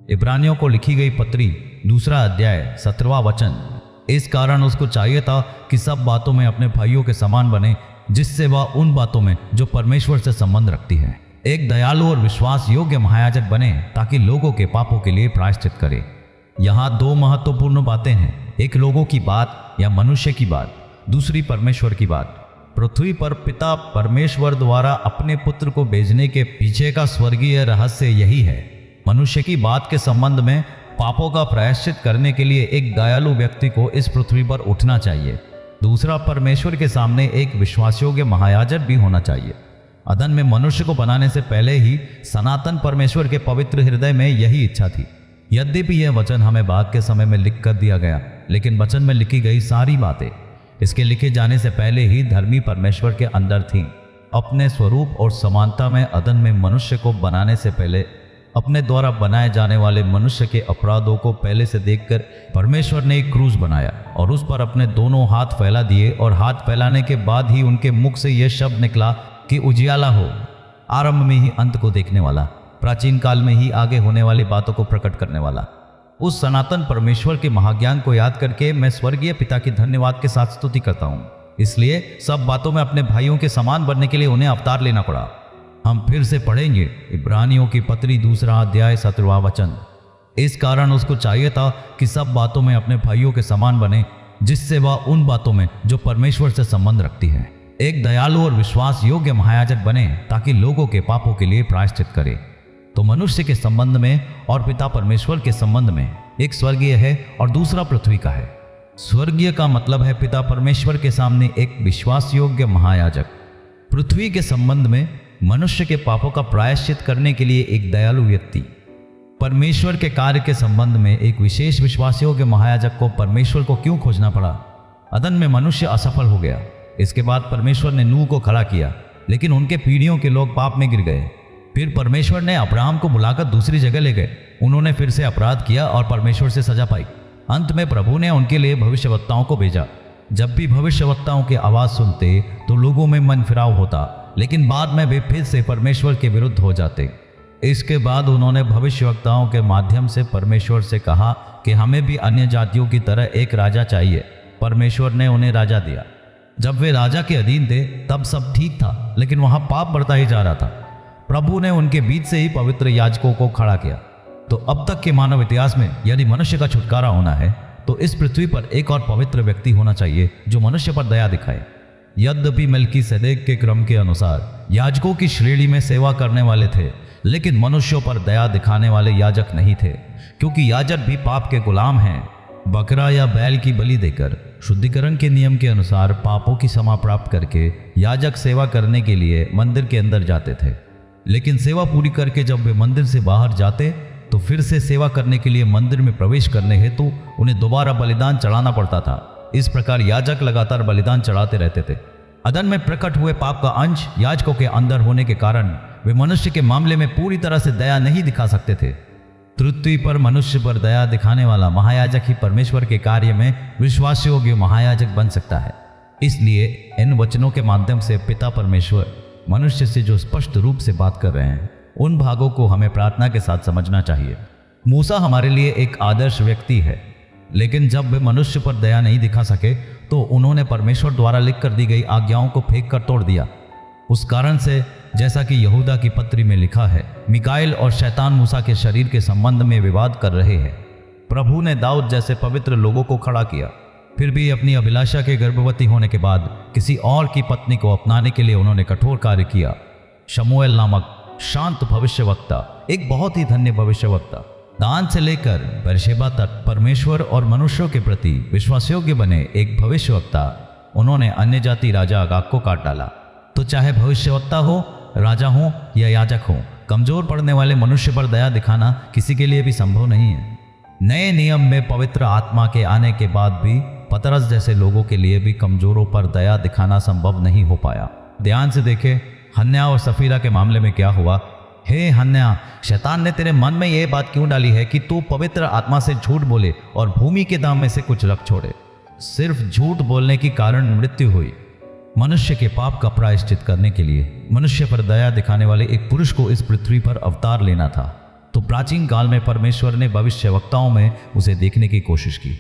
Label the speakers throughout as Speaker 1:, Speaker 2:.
Speaker 1: इब्रानियों को लिखी गई पत्री 2 अध्याय 17वां वचन। इस कारण उसको चाहिए था कि सब बातों में अपने भाइयों के समान बने, जिससे वह उन बातों में जो परमेश्वर से संबंध रखती है एक दयालु और विश्वास योग्य महायाजक बने, ताकि लोगों के पापों के लिए प्रायश्चित करे। यहाँ 2 महत्वपूर्ण बातें हैं, एक लोगों की बात या मनुष्य की बात, दूसरी परमेश्वर की बात। पृथ्वी पर पिता परमेश्वर द्वारा अपने पुत्र को भेजने के पीछे का स्वर्गीय रहस्य यही है। मनुष्य की बात के संबंध में पापों का प्रायश्चित करने के लिए एक दयालु व्यक्ति को इस पृथ्वी पर उठना चाहिए। दूसरा, परमेश्वर के सामने एक विश्वासयोग्य महायाजक भी होना चाहिए। अदन में मनुष्य को बनाने से पहले ही सनातन परमेश्वर के पवित्र हृदय में यही इच्छा थी। यद्यपि यह वचन हमें बाद के समय में लिख कर दिया गया, लेकिन वचन में लिखी गई सारी बातें इसके लिखे जाने से पहले ही धर्मी परमेश्वर के अंदर थीं। अपने स्वरूप और समानता में अदन में मनुष्य को बनाने से पहले अपने द्वारा बनाए जाने वाले मनुष्य के अपराधों को पहले से देखकर परमेश्वर ने एक क्रूस बनाया और उस पर अपने दोनों हाथ फैला दिए, और हाथ फैलाने के बाद ही उनके मुख से यह शब्द निकला कि उजियाला हो। आरंभ में ही अंत को देखने वाला, प्राचीन काल में ही आगे होने वाली बातों को प्रकट करने वाला, उस सनातन परमेश्वर के महाज्ञान को याद करके मैं स्वर्गीय पिता की धन्यवाद के साथ स्तुति करता हूँ। इसलिए सब बातों में अपने भाइयों के समान बनने के लिए उन्हें अवतार लेना पड़ा। हम फिर से पढ़ेंगे इब्रानियों की पत्री 2 अध्याय 17वां वचन। इस कारण उसको चाहिए था कि सब बातों में अपने भाइयों के समान बने, जिससे वह उन बातों में जो परमेश्वर से संबंध रखती है एक दयालु और विश्वास योग्य महायाजक बने, ताकि लोगों के पापों के लिए प्रायश्चित करे। तो मनुष्य के संबंध में और पिता परमेश्वर के संबंध में एक स्वर्गीय है और दूसरा पृथ्वी का है। स्वर्गीय का मतलब है पिता परमेश्वर के सामने एक विश्वास योग्य महायाजक। पृथ्वी के संबंध में मनुष्य के पापों का प्रायश्चित करने के लिए एक दयालु व्यक्ति। परमेश्वर के कार्य के संबंध में एक विशेष विश्वास योग्य महायाजक को परमेश्वर को क्यों खोजना पड़ा? अदन में मनुष्य असफल हो गया। इसके बाद परमेश्वर ने नूह को खड़ा किया, लेकिन उनके पीढ़ियों के लोग पाप में गिर गए। फिर परमेश्वर ने अब्राहम को बुलाकर दूसरी जगह ले गए। उन्होंने फिर से अपराध किया और परमेश्वर से सजा पाई। अंत में प्रभु ने उनके लिए भविष्यवक्ताओं को भेजा। जब भी भविष्यवक्ताओं की आवाज़ सुनते तो लोगों में मन फिराव होता, लेकिन बाद में वे फिर से परमेश्वर के विरुद्ध हो जाते। इसके बाद उन्होंने भविष्यवक्ताओं के माध्यम से परमेश्वर से कहा कि हमें भी अन्य जातियों की तरह एक राजा चाहिए। परमेश्वर ने उन्हें राजा दिया। जब वे राजा के अधीन थे तब सब ठीक था, लेकिन वहाँ पाप बढ़ता ही जा रहा था। प्रभु ने उनके बीच से ही पवित्र याजकों को खड़ा किया। तो अब तक के मानव इतिहास में यदि मनुष्य का छुटकारा होना है तो इस पृथ्वी पर एक और पवित्र व्यक्ति होना चाहिए जो मनुष्य पर दया दिखाए। यद्यपि मल्कीसेदेक के क्रम के अनुसार याजकों की श्रेणी में सेवा करने वाले थे, लेकिन मनुष्यों पर दया दिखाने वाले याजक नहीं थे, क्योंकि याजक भी पाप के गुलाम हैं। बकरा या बैल की बलि देकर शुद्धिकरण के नियम के अनुसार पापों की क्षमा प्राप्त करके याजक सेवा करने के लिए मंदिर के अंदर जाते थे। लेकिन सेवा पूरी करके जब वे मंदिर से बाहर जाते तो फिर से सेवा करने के लिए मंदिर में प्रवेश करने हेतु उन्हें दोबारा बलिदान चढ़ाना पड़ता था। इस प्रकार याजक लगातार बलिदान चढ़ाते रहते थे। अदन में प्रकट हुए पाप का अंश याजकों के अंदर होने के कारण वे मनुष्य के मामले में पूरी तरह से दया नहीं दिखा सकते थे। पृथ्वी पर मनुष्य पर दया दिखाने वाला महायाजक ही परमेश्वर के कार्य में विश्वासयोग्य महायाजक बन सकता है। इसलिए इन वचनों के माध्यम से पिता परमेश्वर मनुष्य से जो स्पष्ट रूप से बात कर रहे हैं, उन भागों को हमें प्रार्थना के साथ समझना चाहिए। मूसा हमारे लिए एक आदर्श व्यक्ति है, लेकिन जब वे मनुष्य पर दया नहीं दिखा सके तो उन्होंने परमेश्वर द्वारा लिख कर दी गई आज्ञाओं को फेंक कर तोड़ दिया। उस कारण से, जैसा कि यहूदा की पत्री में लिखा है, मिकाएल और शैतान मूसा के शरीर के संबंध में विवाद कर रहे हैं। प्रभु ने दाऊद जैसे पवित्र लोगों को खड़ा किया, फिर भी अपनी अभिलाषा के गर्भवती होने के बाद किसी और की पत्नी को अपनाने के लिए उन्होंने कठोर कार्य किया। शमूएल नामक शांत भविष्यवक्ता, एक बहुत ही धन्य भविष्यवक्ता, दान से लेकर बेरशेबा तक परमेश्वर और मनुष्यों के प्रति विश्वासयोग्य बने एक भविष्यवक्ता, उन्होंने अन्य जाति राजा अगाग को काट डाला। तो चाहे भविष्यवक्ता हो, राजा हो या याजक हो, कमजोर पड़ने वाले मनुष्य पर दया दिखाना किसी के लिए भी संभव नहीं है। नए नियम में पवित्र आत्मा के आने के बाद भी पतरस जैसे लोगों के लिए भी कमजोरों पर दया दिखाना संभव नहीं हो पाया। ध्यान से देखें हन्न्याह और सफीरा के मामले में क्या हुआ। हे हन्न्याह, शैतान ने तेरे मन में यह बात क्यों डाली है कि तू पवित्र आत्मा से झूठ बोले और भूमि के दाम में से कुछ रख छोड़े। सिर्फ झूठ बोलने के कारण मृत्यु हुई। मनुष्य के पाप का प्रायश्चित करने के लिए मनुष्य पर दया दिखाने वाले एक पुरुष को इस पृथ्वी पर अवतार लेना था। तो प्राचीन काल में परमेश्वर ने भविष्यवक्ताओं में उसे देखने की कोशिश की।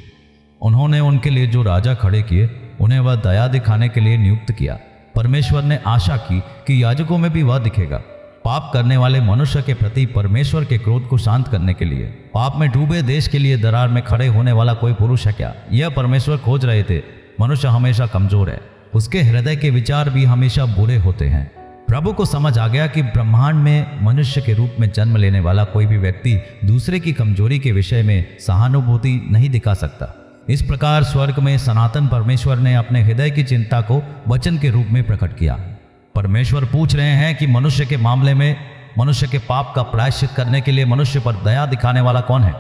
Speaker 1: उन्होंने उनके लिए जो राजा खड़े किए उन्हें वह दया दिखाने के लिए नियुक्त किया। परमेश्वर ने आशा की कि याजकों में भी वह दिखेगा। पाप करने वाले मनुष्य के प्रति परमेश्वर के क्रोध को शांत करने के लिए पाप में डूबे देश के लिए दरार में खड़े होने वाला कोई पुरुष है क्या? यह परमेश्वर खोज रहे थे। मनुष्य हमेशा कमजोर है, उसके हृदय के विचार भी हमेशा बुरे होते हैं। प्रभु को समझ आ गया कि ब्रह्मांड में मनुष्य के रूप में जन्म लेने वाला कोई भी व्यक्ति दूसरे की कमजोरी के विषय में सहानुभूति नहीं दिखा सकता। इस प्रकार स्वर्ग में सनातन परमेश्वर ने अपने हृदय की चिंता को वचन के रूप में प्रकट किया। परमेश्वर पूछ रहे हैं कि मनुष्य के मामले में मनुष्य के पाप का प्रायश्चित करने के लिए मनुष्य पर दया दिखाने वाला कौन है?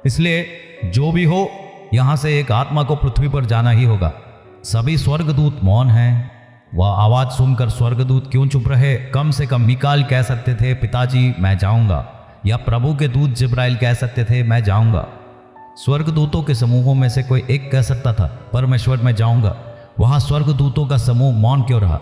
Speaker 1: इसलिए जो भी हो, यहां से एक आत्मा को पृथ्वी पर जाना ही होगा। सभी स्वर्गदूत मौन हैं। वह आवाज सुनकर स्वर्गदूत क्यों चुप रहे? कम से कम मिकाएल कह सकते थे, पिताजी मैं जाऊंगा, या प्रभु के दूत जिब्राइल कह सकते थे, मैं जाऊंगा। स्वर्गदूतों के समूहों में से कोई एक कह सकता था, परमेश्वर मैं जाऊंगा। वहां स्वर्गदूतों का समूह मौन क्यों रहा?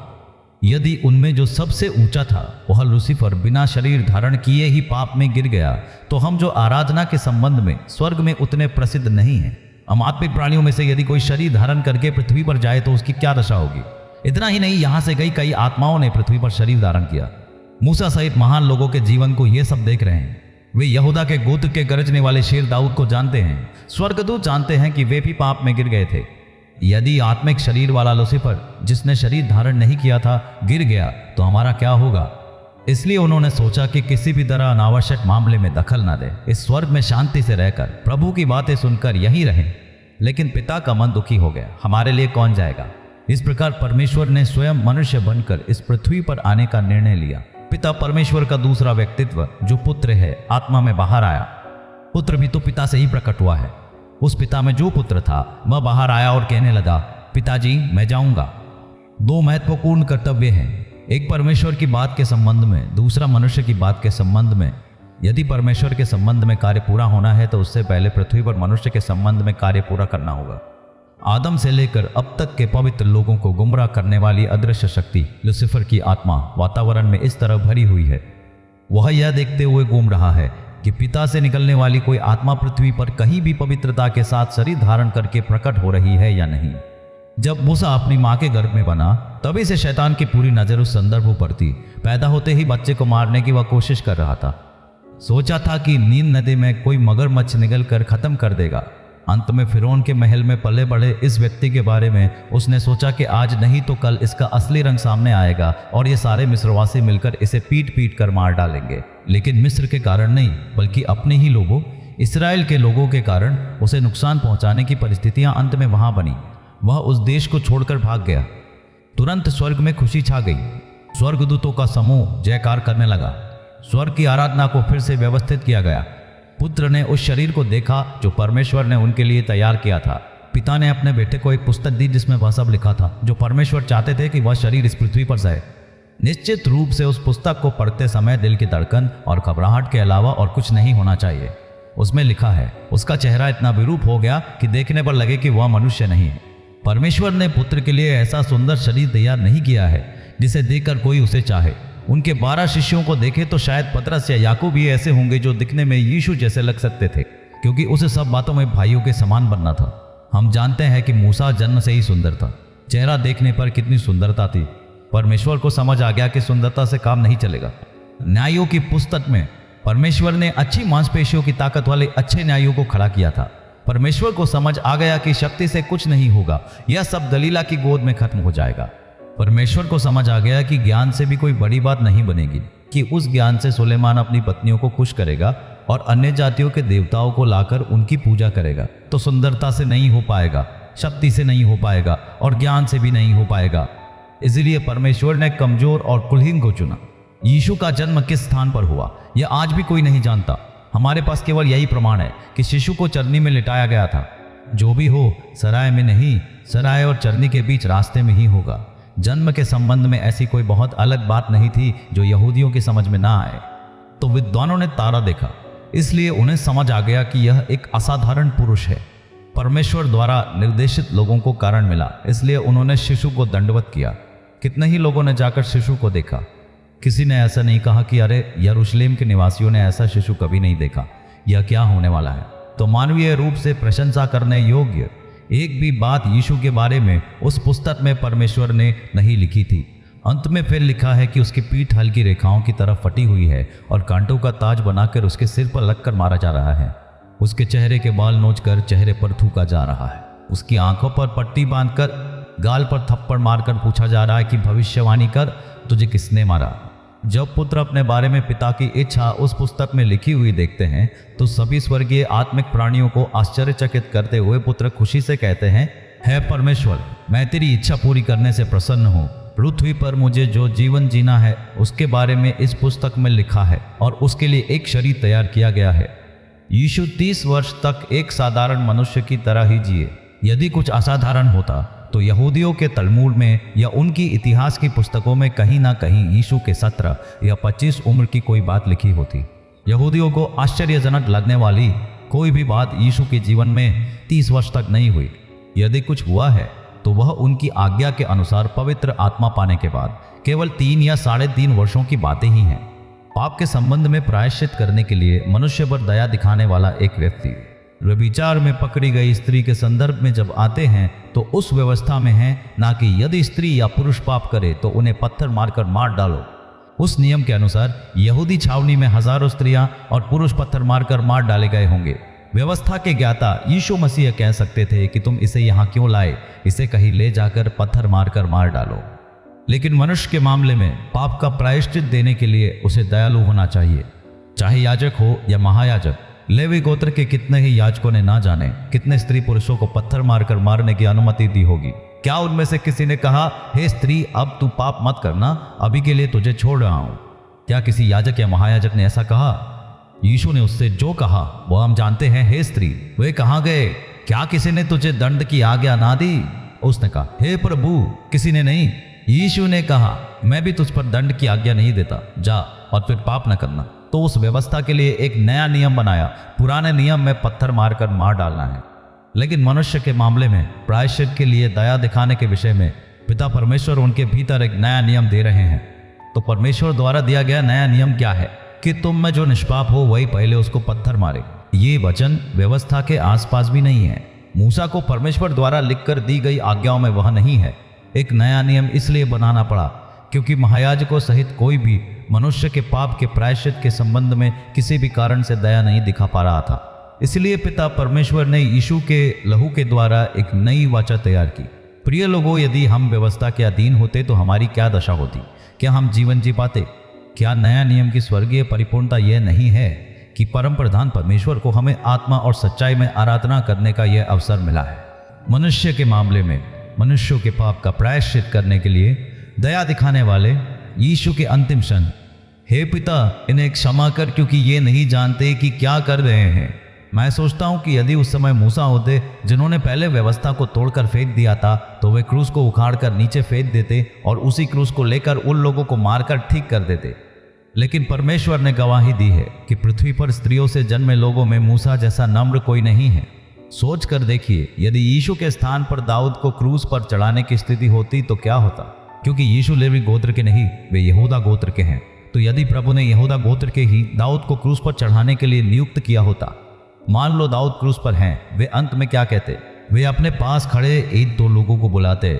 Speaker 1: यदि उनमें जो सबसे ऊंचा था वह लूसीफर बिना शरीर धारण किए ही पाप में गिर गया, तो हम जो आराधना के संबंध में स्वर्ग में उतने प्रसिद्ध नहीं हैं। अमात्मिक प्राणियों में से यदि कोई शरीर धारण करके पृथ्वी पर जाए तो उसकी क्या दशा होगी? इतना ही नहीं, यहां से कई आत्माओं ने पृथ्वी पर शरीर धारण किया। मूसा सहित महान लोगों के जीवन को ये सब देख रहे हैं। वे यहूदा के गोत्र के गरजने वाले शेर दाऊद को जानते हैं। स्वर्गदूत जानते हैं कि वे भी पाप में गिर गए थे। यदि आत्मिक शरीर वाला लूसीफर, जिसने शरीर धारण नहीं किया था, गिर गया तो हमारा क्या होगा? इसलिए उन्होंने सोचा कि किसी भी तरह अनावश्यक मामले में दखल न दे, इस स्वर्ग में शांति से रहकर प्रभु की बातें सुनकर यहीं रहें। लेकिन पिता का मन दुखी हो गया, हमारे लिए कौन जाएगा? इस प्रकार परमेश्वर ने स्वयं मनुष्य बनकर इस पृथ्वी पर आने का निर्णय लिया। पिता परमेश्वर का दूसरा व्यक्तित्व जो पुत्र है, आत्मा में बाहर आया। पुत्र भी तो पिता से ही प्रकट हुआ है। उस पिता में जो पुत्र था वह बाहर आया और कहने लगा, पिताजी मैं जाऊंगा। दो महत्वपूर्ण कर्तव्य हैं, एक परमेश्वर की बात के संबंध में, दूसरा मनुष्य की बात के संबंध में। यदि परमेश्वर के संबंध में कार्य पूरा होना है तो उससे पहले पृथ्वी पर मनुष्य के संबंध में कार्य पूरा करना होगा। आदम से लेकर अब तक के पवित्र लोगों को गुमराह करने वाली अदृश्य शक्ति लूसीफर की आत्मा वातावरण में इस तरह भरी हुई है। वह यह देखते हुए घूम रहा है कि पिता से निकलने वाली कोई आत्मा पृथ्वी पर कहीं भी पवित्रता के साथ शरीर धारण करके प्रकट हो रही है या नहीं। जब मूसा अपनी मां के गर्भ में बना तभी से शैतान की पूरी नजर उस संदर्भ पर थी। पैदा होते ही बच्चे को मारने की वह कोशिश कर रहा था। सोचा था कि नील नदी में कोई मगरमच्छ निगल कर खत्म कर देगा। अंत में फिरौन के महल में पले बढ़े इस व्यक्ति के बारे में उसने सोचा कि आज नहीं तो कल इसका असली रंग सामने आएगा और ये सारे मिस्रवासी मिलकर इसे पीट पीट कर मार डालेंगे। लेकिन मिस्र के कारण नहीं, बल्कि अपने ही लोगों इसराइल के लोगों के कारण उसे नुकसान पहुंचाने की परिस्थितियां अंत में वहां बनी। वह उस देश को छोड़कर भाग गया। तुरंत स्वर्ग में खुशी छा गई। स्वर्गदूतों का समूह जयकार करने लगा। स्वर्ग की आराधना को फिर से व्यवस्थित किया गया। पुत्र ने उस शरीर को देखा जो परमेश्वर ने उनके लिए तैयार किया था। पिता ने अपने बेटे को एक पुस्तक दी जिसमें वह सब लिखा था जो परमेश्वर चाहते थे कि वह शरीर इस पृथ्वी पर जाए। निश्चित रूप से उस पुस्तक को पढ़ते समय दिल की धड़कन और घबराहट के अलावा और कुछ नहीं होना चाहिए। उसमें लिखा है, उसका चेहरा इतना विरूप हो गया कि देखने पर लगे कि वह मनुष्य नहीं है। परमेश्वर ने पुत्र के लिए ऐसा सुंदर शरीर तैयार नहीं किया है जिसे देखकर कोई उसे चाहे। उनके 12 शिष्यों को देखे तो शायद पतरस या याकूब भी ऐसे होंगे जो दिखने में यीशु जैसे लग सकते थे, क्योंकि उसे सब बातों में भाइयों के समान बनना था। हम जानते हैं कि मूसा जन्म से ही सुंदर था। चेहरा देखने पर कितनी सुंदरता थी। परमेश्वर को समझ आ गया कि सुंदरता से काम नहीं चलेगा। न्यायों की पुस्तक में परमेश्वर ने अच्छी मांसपेशियों की ताकत वाले अच्छे न्यायों को खड़ा किया था। परमेश्वर को समझ आ गया कि शक्ति से कुछ नहीं होगा, यह सब दलीला की गोद में खत्म हो जाएगा। परमेश्वर को समझ आ गया कि ज्ञान से भी कोई बड़ी बात नहीं बनेगी, कि उस ज्ञान से सुलेमान अपनी पत्नियों को खुश करेगा और अन्य जातियों के देवताओं को लाकर उनकी पूजा करेगा। तो सुंदरता से नहीं हो पाएगा, शक्ति से नहीं हो पाएगा और ज्ञान से भी नहीं हो पाएगा। इसलिए परमेश्वर ने कमजोर और कुलीन को चुना। यीशु का जन्म किस स्थान पर हुआ यह आज भी कोई नहीं जानता। हमारे पास केवल यही प्रमाण है कि शिशु को चरनी में लिटाया गया था। जो भी हो, सराय में नहीं, सराय और चरनी के बीच रास्ते में ही होगा। जन्म के संबंध में ऐसी कोई बहुत अलग बात नहीं थी जो यहूदियों की समझ में ना आए। तो विद्वानों ने तारा देखा, इसलिए उन्हें समझ आ गया कि यह एक असाधारण पुरुष है। परमेश्वर द्वारा निर्देशित लोगों को कारण मिला, इसलिए उन्होंने शिशु को दंडवत किया। कितने ही लोगों ने जाकर शिशु को देखा। किसी ने ऐसा नहीं कहा कि अरे यरूशलेम के निवासियों ने ऐसा शिशु कभी नहीं देखा, यह क्या होने वाला है। तो मानवीय रूप से प्रशंसा करने योग्य एक भी बात यीशु के बारे में उस पुस्तक में परमेश्वर ने नहीं लिखी थी। अंत में फिर लिखा है कि उसकी पीठ हल्की रेखाओं की तरफ फटी हुई है और कांटों का ताज बनाकर उसके सिर पर लगकर मारा जा रहा है। उसके चेहरे के बाल नोचकर चेहरे पर थूका जा रहा है। उसकी आंखों पर पट्टी बांधकर गाल पर थप्पड़ मारकर पूछा जा रहा है कि भविष्यवाणी कर, तुझे किसने मारा। जब पुत्र अपने बारे में पिता की इच्छा उस पुस्तक में लिखी हुई देखते हैं तो सभी स्वर्गीय आत्मिक प्राणियों को आश्चर्यचकित करते हुए पुत्र खुशी से कहते हैं, हे परमेश्वर, मैं तेरी इच्छा पूरी करने से प्रसन्न हूँ। पृथ्वी पर मुझे जो जीवन जीना है उसके बारे में इस पुस्तक में लिखा है और उसके लिए एक शरीर तैयार किया गया है। यीशु 30 वर्ष तक एक साधारण मनुष्य की तरह ही जिए। यदि कुछ असाधारण होता तो यहूदियों के तलमूद में या उनकी इतिहास की पुस्तकों में कहीं ना कहीं यीशु के 17 या 25 उम्र की कोई बात लिखी होती। यहूदियों को आश्चर्यजनक लगने वाली कोई भी बात यीशु के जीवन में 30 वर्ष तक नहीं हुई। यदि कुछ हुआ है तो वह उनकी आज्ञा के अनुसार पवित्र आत्मा पाने के बाद केवल 3 या 3.5 वर्षों की बातें ही हैं। पाप के संबंध में प्रायश्चित करने के लिए मनुष्य पर दया दिखाने वाला एक व्यक्ति व्यभिचार में पकड़ी गई स्त्री के संदर्भ में जब आते हैं तो उस व्यवस्था में है ना कि यदि स्त्री या पुरुष पाप करे तो उन्हें पत्थर मारकर मार डालो। उस नियम के अनुसार यहूदी छावनी में हजारों स्त्रियां और पुरुष पत्थर मारकर मार डाले गए होंगे। व्यवस्था के ज्ञाता यीशु मसीह कह सकते थे कि तुम इसे यहाँ क्यों लाए, इसे कहीं ले जाकर पत्थर मारकर मार डालो। लेकिन मनुष्य के मामले में पाप का प्रायश्चित देने के लिए उसे दयालु होना चाहिए। चाहे याजक हो या महायाजक, लेवी गोत्र के कितने ही याजकों ने ना जाने कितने स्त्री पुरुषों को पत्थर मारकर मारने की अनुमति दी होगी। क्या उनमें से किसी ने कहा, हे स्त्री, अब तू पाप मत करना, अभी के लिए तुझे छोड़ रहा हूं? क्या किसी याजक या महायाजक ने ऐसा कहा? यीशु ने उससे जो कहा वो हम जानते हैं। हे स्त्री, वे कहाँ गए? क्या किसी ने तुझे दंड की आज्ञा ना दी? उसने कहा, हे प्रभु, किसी ने नहीं। यीशु ने कहा, मैं भी तुझ पर दंड की आज्ञा नहीं देता, जा और फिर पाप न करना। तो उस व्यवस्था के लिए एक नया नियम बनाया। पुराने नियम में पत्थर मारकर मार डालना है, लेकिन मनुष्य के मामले में प्रायश्चित के लिए दया दिखाने के विषय में पिता परमेश्वर उनके भीतर एक नया नियम दे रहे हैं। तो परमेश्वर द्वारा दिया गया नया नियम क्या है कि तुम में जो निष्पाप हो वही पहले उसको पत्थर मारे। ये वचन व्यवस्था के आसपास भी नहीं है। मूसा को परमेश्वर द्वारा लिखकर दी गई आज्ञाओं में वह नहीं है। एक नया नियम इसलिए बनाना पड़ा क्योंकि महायाजकों सहित कोई भी मनुष्य के पाप के प्रायश्चित के संबंध में किसी भी कारण से दया नहीं दिखा पा रहा था। इसलिए पिता परमेश्वर ने यीशु के लहू के द्वारा एक नई वाचा तैयार की। प्रिय लोगों, यदि हम व्यवस्था के अधीन होते तो हमारी क्या दशा होती? क्या हम जीवन जी पाते? क्या नया नियम की स्वर्गीय परिपूर्णता यह नहीं है कि परम प्रधान परमेश्वर को हमें आत्मा और सच्चाई में आराधना करने का यह अवसर मिला है? मनुष्य के मामले में मनुष्यों के पाप का प्रायश्चित करने के लिए दया दिखाने वाले यीशु के अंतिम क्षण, हे पिता, इन्हें क्षमा कर क्योंकि ये नहीं जानते कि क्या कर रहे हैं। मैं सोचता हूँ कि यदि उस समय मूसा होते जिन्होंने पहले व्यवस्था को तोड़कर फेंक दिया था, तो वे क्रूस को उखाड़कर नीचे फेंक देते और उसी क्रूस को लेकर उन लोगों को मारकर ठीक कर देते। लेकिन परमेश्वर ने गवाही दी है कि पृथ्वी पर स्त्रियों से जन्मे लोगों में मूसा जैसा नम्र कोई नहीं है। सोच कर देखिए, यदि यीशु के स्थान पर दाऊद को क्रूस पर चढ़ाने की स्थिति होती तो क्या होता? क्योंकि यीशु लेवी गोत्र के नहीं, वे यहूदा गोत्र के हैं। तो यदि प्रभु ने यहूदा गोत्र के ही दाऊद को क्रूस पर चढ़ाने के लिए नियुक्त किया होता, मान लो दाऊद क्रूस पर हैं, वे अंत में क्या कहते? वे अपने पास खड़े 1-2 लोगों को बुलाते,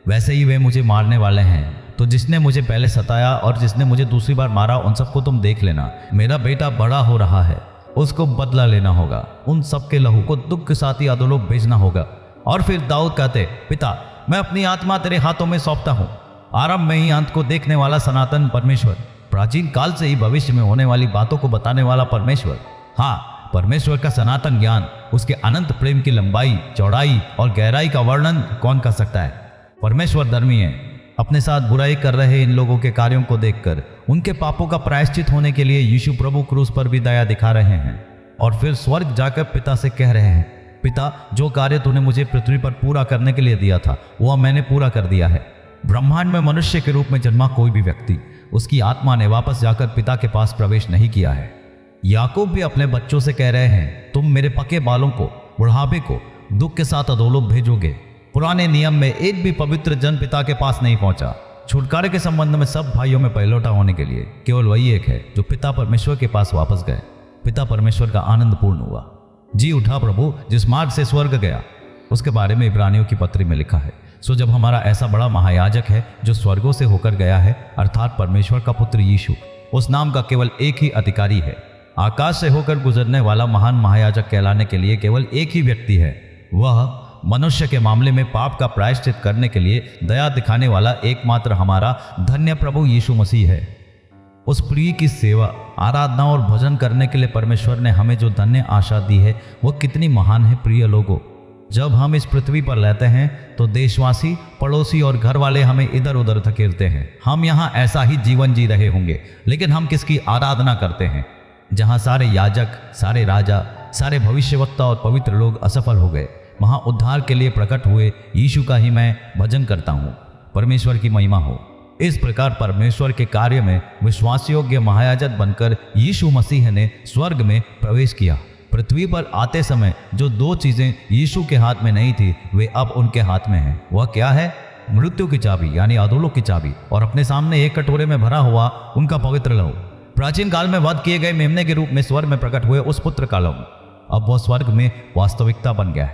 Speaker 1: वैसे ही वे मुझे मारने वाले हैं, तो जिसने मुझे पहले सताया और जिसने मुझे दूसरी बार मारा उन सबको तुम देख लेना। मेरा बेटा बड़ा हो रहा है, उसको बदला लेना होगा। उन सबके लहू को दुख के साथ ही अधोलोक भेजना होगा। और फिर दाऊद कहते, पिता, मैं अपनी आत्मा तेरे हाथों में सौंपता हूँ। आरंभ में ही अंत को देखने वाला सनातन परमेश्वर, प्राचीन काल से ही भविष्य में होने वाली बातों को बताने वाला परमेश्वर। हाँ, परमेश्वर का सनातन ज्ञान, उसके अनंत प्रेम की लंबाई, चौड़ाई और गहराई का वर्णन कौन कर सकता है? परमेश्वर धर्मी है। अपने साथ बुराई कर रहे इन लोगों के कार्यों को देखकर उनके पापों का प्रायश्चित होने के लिए यीशु प्रभु क्रूस पर भी दया दिखा रहे हैं। और फिर स्वर्ग जाकर पिता से कह रहे हैं, पिता, जो कार्य तूने मुझे पृथ्वी पर पूरा करने के लिए दिया था वह मैंने पूरा कर दिया है। ब्रह्मांड में मनुष्य के रूप में जन्मा कोई भी व्यक्ति, उसकी आत्मा ने वापस जाकर पिता के पास प्रवेश नहीं किया है। याकूब भी अपने बच्चों से कह रहे हैं, तुम मेरे पके बालों को, बुढ़ापे को दुख के साथ अधोलोक भेजोगे। पुराने नियम में एक भी पवित्र जन पिता के पास नहीं पहुंचा। छुटकारे के संबंध में सब भाइयों में पहलौठा होने के लिए केवल वही एक है जो पिता परमेश्वर के पास वापस गए। पिता परमेश्वर का आनंद पूर्ण हुआ। जी उठा प्रभु जिस मार्ग से स्वर्ग गया, उसके बारे में इब्रानियों की पत्री में लिखा है। सो जब हमारा ऐसा बड़ा महायाजक है जो स्वर्गों से होकर गया है, अर्थात परमेश्वर का पुत्र यीशु, उस नाम का केवल एक ही अधिकारी है। आकाश से होकर गुजरने वाला महान महायाजक कहलाने के लिए केवल एक ही व्यक्ति है। वह मनुष्य के मामले में पाप का प्रायश्चित करने के लिए दया दिखाने वाला एकमात्र हमारा धन्य प्रभु यीशु मसीह है। उस प्रिय की सेवा, आराधना और भजन करने के लिए परमेश्वर ने हमें जो धन्य आशा दी है वह कितनी महान है। प्रिय लोगों, जब हम इस पृथ्वी पर रहते हैं तो देशवासी, पड़ोसी और घर वाले हमें इधर उधर धकेलते हैं। हम यहाँ ऐसा ही जीवन जी रहे होंगे, लेकिन हम किसकी आराधना करते हैं? जहाँ सारे याजक, सारे राजा, सारे भविष्यवक्ता और पवित्र लोग असफल हो गए, वहाँ उद्धार के लिए प्रकट हुए यीशु का ही मैं भजन करता हूँ। परमेश्वर की महिमा हो। इस प्रकार परमेश्वर के कार्य में विश्वास योग्य महायाजक बनकर यीशु मसीह ने स्वर्ग में प्रवेश किया। पृथ्वी पर आते समय जो दो चीजें यीशु के हाथ में नहीं थी, वे अब उनके हाथ में हैं। वह क्या है? मृत्यु की चाबी यानी अधोलोक की चाबी, और अपने सामने एक कटोरे में भरा हुआ उनका पवित्र लहू। प्राचीन काल में वध किए गए मेमने के रूप में स्वर्ग में प्रकट हुए उस पुत्र का लहू अब वह स्वर्ग में वास्तविकता बन गया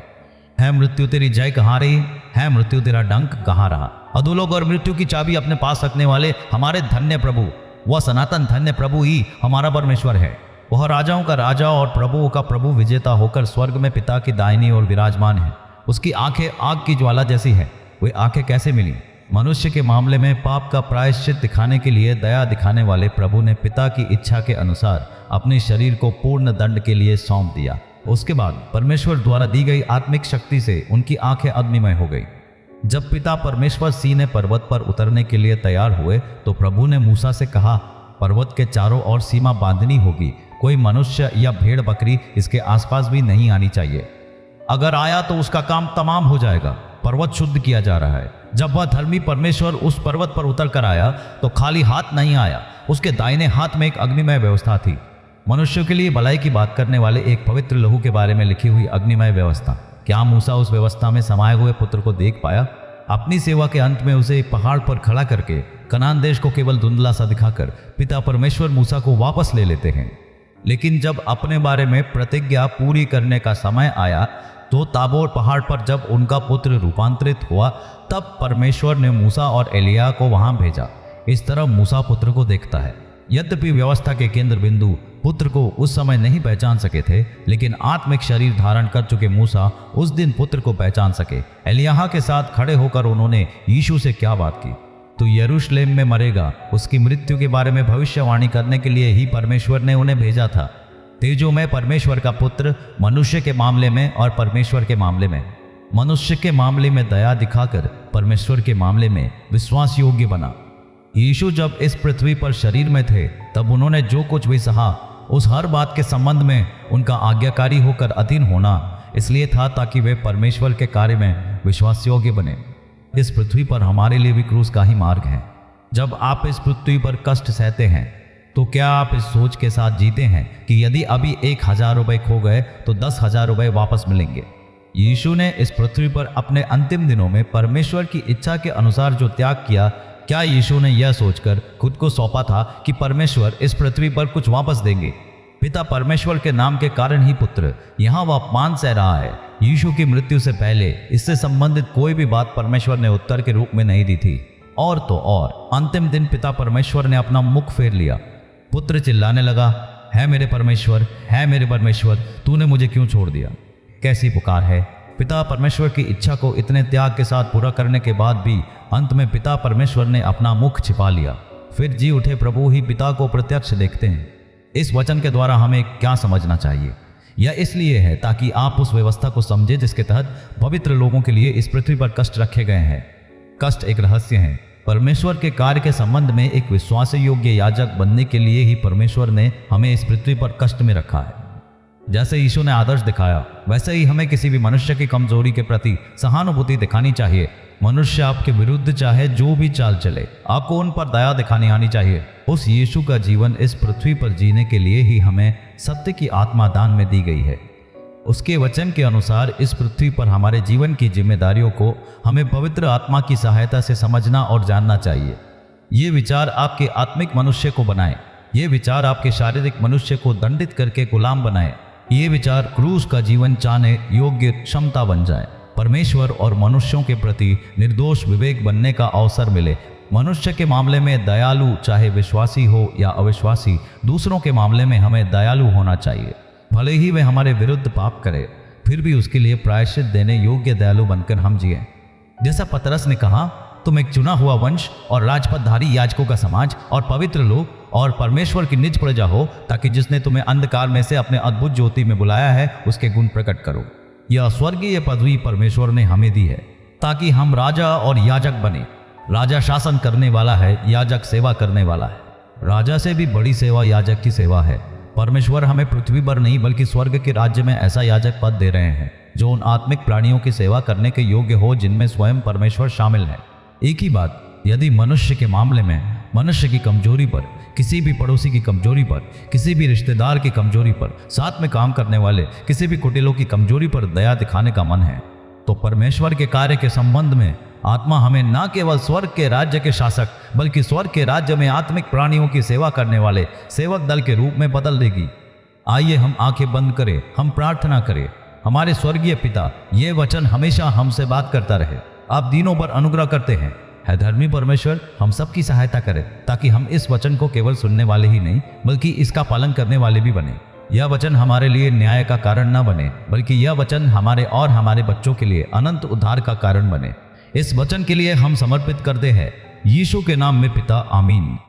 Speaker 1: है। मृत्यु तेरी जय कहाँ रही? है मृत्यु तेरा डंक कहाँ रहा? अधोलोक और मृत्यु की चाबी अपने पास रखने वाले हमारे धन्य प्रभु, वह सनातन धन्य प्रभु ही हमारा परमेश्वर है। वह राजाओं का राजा और प्रभुओं का प्रभु विजेता होकर स्वर्ग में पिता की दाहिनी ओर विराजमान है। उसकी आंखें आग की ज्वाला जैसी है। वे आंखें कैसे मिली? मनुष्य के मामले में पाप का प्रायश्चित दिखाने के लिए दया दिखाने वाले प्रभु ने पिता की इच्छा के अनुसार अपने शरीर को पूर्ण दंड के लिए सौंप दिया। उसके बाद परमेश्वर द्वारा दी गई आत्मिक शक्ति से उनकी आंखें अग्निमय हो गई। जब पिता परमेश्वर सीने पर्वत पर उतरने के लिए तैयार हुए तो प्रभु ने मूसा से कहा, पर्वत के चारों ओर सीमा बांधनी होगी, कोई मनुष्य या भेड़ बकरी इसके आसपास भी नहीं आनी चाहिए। अगर आया तो उसका काम तमाम हो जाएगा। पर्वत शुद्ध किया जा रहा है। जब वह धर्मी परमेश्वर उस पर्वत पर उतर कर आया तो खाली हाथ नहीं आया। उसके दाहिने हाथ में एक अग्निमय व्यवस्था थी। मनुष्यों के लिए भलाई की बात करने वाले एक पवित्र लहू के बारे में लिखी हुई अग्निमय व्यवस्था। क्या मूसा उस व्यवस्था में समाये हुए पुत्र को देख पाया? अपनी सेवा के अंत में उसे एक पहाड़ पर खड़ा करके कनान देश को केवल धुंधला सा दिखाकर पिता परमेश्वर मूसा को वापस ले लेते हैं। लेकिन जब अपने बारे में प्रतिज्ञा पूरी करने का समय आया तो ताबोर पहाड़ पर जब उनका पुत्र रूपांतरित हुआ, तब परमेश्वर ने मूसा और एलिया को वहां भेजा। इस तरह मूसा पुत्र को देखता है। यद्यपि व्यवस्था के केंद्र बिंदु पुत्र को उस समय नहीं पहचान सके थे, लेकिन आत्मिक शरीर धारण कर चुके मूसा उस दिन पुत्र को पहचान सके। एलियाह के साथ खड़े होकर उन्होंने यीशु से क्या बात की? तो यरूशलेम में मरेगा। उसकी मृत्यु के बारे में भविष्यवाणी करने के लिए ही परमेश्वर ने उन्हें भेजा था। तेजो में परमेश्वर का पुत्र मनुष्य के मामले में और परमेश्वर के मामले में, मनुष्य के मामले में दया दिखाकर परमेश्वर के मामले में विश्वास योग्य बना। यीशु जब इस पृथ्वी पर शरीर में थे तब उन्होंने जो कुछ भी सहा, उस हर बात के संबंध में उनका आज्ञाकारी होकर अधीन होना इसलिए था ताकि वे परमेश्वर के कार्य में विश्वास योग्य बने। इस पृथ्वी पर हमारे लिए भी क्रूस का ही मार्ग है। जब आप इस पृथ्वी पर कष्ट सहते हैं तो क्या आप इस सोच के साथ जीते हैं कि यदि अभी 1000 रुपये खो गए तो 10,000 रुपये वापस मिलेंगे? यीशु ने इस पृथ्वी पर अपने अंतिम दिनों में परमेश्वर की इच्छा के अनुसार जो त्याग किया, क्या यीशु ने यह सोचकर खुद को सौंपा था कि परमेश्वर इस पृथ्वी पर कुछ वापस देंगे? पिता परमेश्वर के नाम के कारण ही पुत्र यहाँ वह अपमान सह रहा है। यीशु की मृत्यु से पहले इससे संबंधित कोई भी बात परमेश्वर ने उत्तर के रूप में नहीं दी थी। और तो और अंतिम दिन पिता परमेश्वर ने अपना मुख फेर लिया। पुत्र चिल्लाने लगा, है मेरे परमेश्वर, है मेरे परमेश्वर, तूने मुझे क्यों छोड़ दिया? कैसी पुकार है! पिता परमेश्वर की इच्छा को इतने त्याग के साथ पूरा करने के बाद भी अंत में पिता परमेश्वर ने अपना मुख छिपा लिया। फिर जी उठे प्रभु ही पिता को प्रत्यक्ष देखते हैं। इस वचन के द्वारा हमें क्या समझना चाहिए? यह इसलिए है ताकि आप उस व्यवस्था को समझें जिसके तहत पवित्र लोगों के लिए इस पृथ्वी पर कष्ट रखे गए हैं। कष्ट एक रहस्य है। परमेश्वर के कार्य के संबंध में एक विश्वास योग्य याजक बनने के लिए ही परमेश्वर ने हमें इस पृथ्वी पर कष्ट में रखा है। जैसे यीशु ने आदर्श दिखाया, वैसे ही हमें किसी भी मनुष्य की कमजोरी के प्रति सहानुभूति दिखानी चाहिए। मनुष्य आपके विरुद्ध चाहे जो भी चाल चले, आपको उन पर दया दिखानी आनी चाहिए। उस यीशु का जीवन इस पृथ्वी पर जीने के लिए ही हमें सत्य की आत्मा दान में दी गई है। उसके वचन के अनुसार इस पृथ्वी पर हमारे जीवन की जिम्मेदारियों को हमें पवित्र आत्मा की सहायता से समझना और जानना चाहिए। ये विचार आपके आत्मिक मनुष्य को बनाए। ये विचार आपके शारीरिक मनुष्य को दंडित करके गुलाम बनाए। ये विचार क्रूस का जीवन चाहने योग्य क्षमता बन जाए। परमेश्वर और मनुष्यों के प्रति निर्दोष विवेक बनने का अवसर मिले। मनुष्य के मामले में दयालु, चाहे विश्वासी हो या अविश्वासी, दूसरों के मामले में हमें दयालु होना चाहिए। भले ही वे हमारे विरुद्ध पाप करे, फिर भी उसके लिए प्रायश्चित देने योग्य दयालु बनकर हम जिए। जैसा पतरस ने कहा, तुम एक चुना हुआ वंश और राजपदधारी याजकों का समाज और पवित्र लोग और परमेश्वर की निज प्रजा हो, ताकि जिसने तुम्हें अंधकार में से अपने अद्भुत ज्योति में बुलाया है उसके गुण प्रकट करो। यह स्वर्गीय पदवी परमेश्वर ने हमें दी है ताकि हम राजा और याजक बने। राजा शासन करने वाला है, याजक सेवा करने वाला है। राजा से भी बड़ी सेवा याजक की सेवा है। परमेश्वर हमें पृथ्वी पर नहीं बल्कि स्वर्ग के राज्य में ऐसा याजक पद दे रहे हैं जो उन आत्मिक प्राणियों की सेवा करने के योग्य हो जिनमें स्वयं परमेश्वर शामिल है। एक ही बात, यदि मनुष्य के मामले में मनुष्य की कमजोरी पर, किसी भी पड़ोसी की कमजोरी पर, किसी भी रिश्तेदार की कमजोरी पर, साथ में काम करने वाले किसी भी कुटिलों की कमजोरी पर दया दिखाने का मन है, तो परमेश्वर के कार्य के संबंध में आत्मा हमें न केवल स्वर्ग के राज्य के शासक बल्कि स्वर्ग के राज्य में आत्मिक प्राणियों की सेवा करने वाले सेवक दल के रूप में बदल देगी। आइए हम आंखें बंद करें, हम प्रार्थना करें। हमारे स्वर्गीय पिता, ये वचन हमेशा हमसे बात करता रहे। आप दिनों भर अनुग्रह करते हैं। है धर्मी परमेश्वर, हम सबकी सहायता करें ताकि हम इस वचन को केवल सुनने वाले ही नहीं बल्कि इसका पालन करने वाले भी बने। यह वचन हमारे लिए न्याय का कारण न बने बल्कि यह वचन हमारे और हमारे बच्चों के लिए अनंत उद्धार का कारण बने। इस वचन के लिए हम समर्पित करते हैं यीशु के नाम में पिता, आमीन।